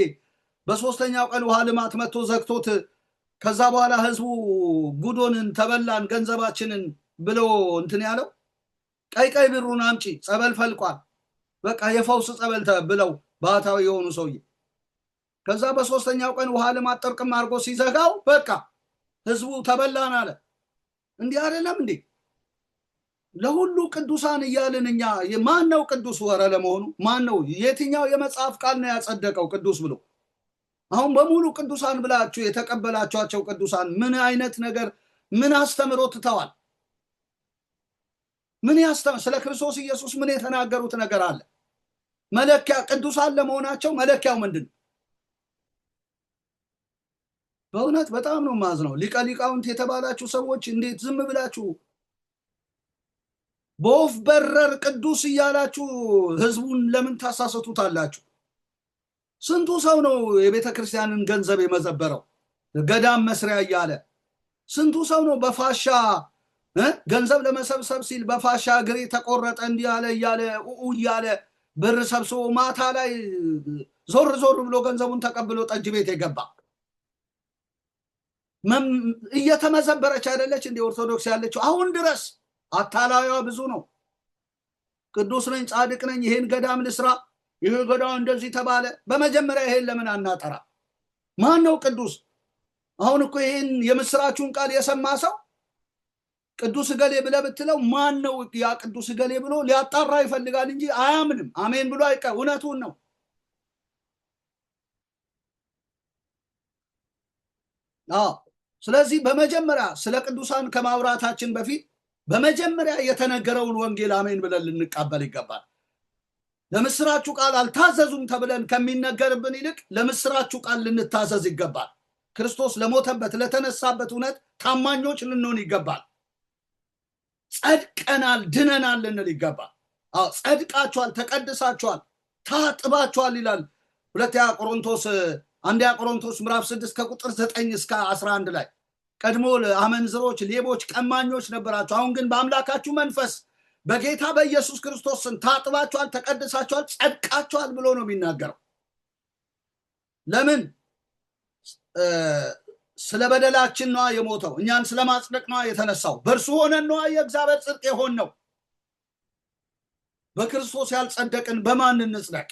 በሶስተኛው ቀን ውሃ ልማት መጥቶ ዘግቶት ከዛ በኋላ ህዝቡ ጉዶንን ተበላን ገንዘባችንን ብሎ እንትን ያለው ቀይ ብሩን አምጪ ጸበል ፈልቋል በቃ የፈውስ ጸበል ብለው ባህታዊ የሆኑ ሰውዬ ከዛ በሶስተኛው ቀን ውሃ ልማት ጥርቅም አድርጎ ሲዘጋው በቃ ህዝቡ ተበላን አለ። እንዲህ አይደለም እንዴ? ለሁሉ ቅዱሳን እያልን እኛ ማን ነው ቅዱስ? ወረ ለመሆኑ ማን ነው? የትኛው የመጽሐፍ ቃል ነው ያጸደቀው ቅዱስ ብሎ? አሁን በሙሉ ቅዱሳን ብላችሁ የተቀበላችኋቸው ቅዱሳን ምን አይነት ነገር ምን አስተምሮ ትተዋል? ምን ስለ ክርስቶስ ኢየሱስ ምን የተናገሩት ነገር አለ? መለኪያ ቅዱሳን ለመሆናቸው መለኪያው ምንድን ነው? በእውነት በጣም ነው ማዝነው። ሊቀ ሊቃውንት የተባላችሁ ሰዎች እንዴት ዝም ብላችሁ በወፍ በረር ቅዱስ እያላችሁ ህዝቡን ለምን ታሳሰቱታላችሁ? ስንቱ ሰው ነው የቤተ ክርስቲያንን ገንዘብ የመዘበረው ገዳም መስሪያ እያለ? ስንቱ ሰው ነው በፋሻ ገንዘብ ለመሰብሰብ ሲል በፋሻ እግሬ ተቆረጠ እንዲህ ያለ እያለ እያለ ብር ሰብስቦ ማታ ላይ ዞር ዞር ብሎ ገንዘቡን ተቀብሎ ጠጅ ቤት የገባ? እየተመዘበረች አይደለች እንደ ኦርቶዶክስ ያለችው? አሁን ድረስ አታላዩዋ ብዙ ነው። ቅዱስ ነኝ ጻድቅ ነኝ ይሄን ገዳም ልስራ ይሄ ገዳም እንደዚህ ተባለ። በመጀመሪያ ይሄን ለምን አናጠራ? ማን ነው ቅዱስ? አሁን እኮ ይሄን የምስራቹን ቃል የሰማ ሰው ቅዱስ ገሌ ብለህ ብትለው ማን ነው ያ ቅዱስ ገሌ ብሎ ሊያጣራ ይፈልጋል እንጂ አያምንም። አሜን ብሎ አይቀ እውነቱን ነው። ስለዚህ በመጀመሪያ ስለ ቅዱሳን ከማውራታችን በፊት በመጀመሪያ የተነገረውን ወንጌል አሜን ብለን ልንቀበል ይገባል። ለምስራቹ ቃል አልታዘዙም ተብለን ከሚነገርብን ይልቅ ለምስራቹ ቃል ልንታዘዝ ይገባል። ክርስቶስ ለሞተበት ለተነሳበት እውነት ታማኞች ልንሆን ይገባል። ጸድቀናል ድነናል ልንል ይገባል። ጸድቃችኋል፣ ተቀድሳችኋል፣ ታጥባችኋል ይላል አንደኛ ቆሮንቶስ ምዕራፍ 6 ከቁጥር 9 እስከ 11 ላይ። ቀድሞ አመንዝሮች፣ ሌቦች፣ ቀማኞች ነበራችሁ፣ አሁን ግን በአምላካችሁ መንፈስ በጌታ በኢየሱስ ክርስቶስ ስም ታጥባችኋል፣ ተቀድሳችኋል፣ ጸድቃችኋል ብሎ ነው የሚናገረው። ለምን? ስለ በደላችን ነው የሞተው፣ እኛን ስለማጽደቅ ነው የተነሳው። በእርሱ ሆነን ነው የእግዚአብሔር ጽድቅ የሆን ነው። በክርስቶስ ያልጸደቅን በማን እንጽደቅ?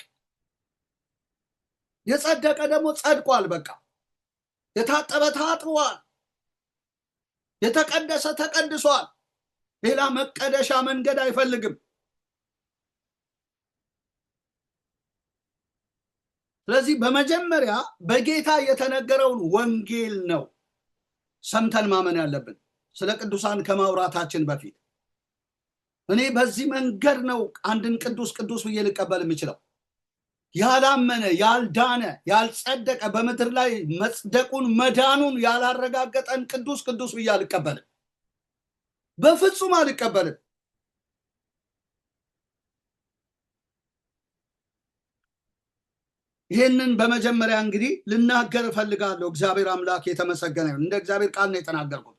የጸደቀ ደግሞ ጸድቋል። በቃ የታጠበ ታጥቧል፣ የተቀደሰ ተቀድሷል። ሌላ መቀደሻ መንገድ አይፈልግም። ስለዚህ በመጀመሪያ በጌታ የተነገረውን ወንጌል ነው ሰምተን ማመን ያለብን ስለ ቅዱሳን ከማውራታችን በፊት። እኔ በዚህ መንገድ ነው አንድን ቅዱስ ቅዱስ ብዬ ልቀበል የምችለው። ያላመነ ያልዳነ ያልጸደቀ በምድር ላይ መጽደቁን መዳኑን ያላረጋገጠን ቅዱስ ቅዱስ ብዬ አልቀበልም፣ በፍጹም አልቀበልም። ይህንን በመጀመሪያ እንግዲህ ልናገር እፈልጋለሁ። እግዚአብሔር አምላክ የተመሰገነ ይሁን። እንደ እግዚአብሔር ቃል ነው የተናገርኩት።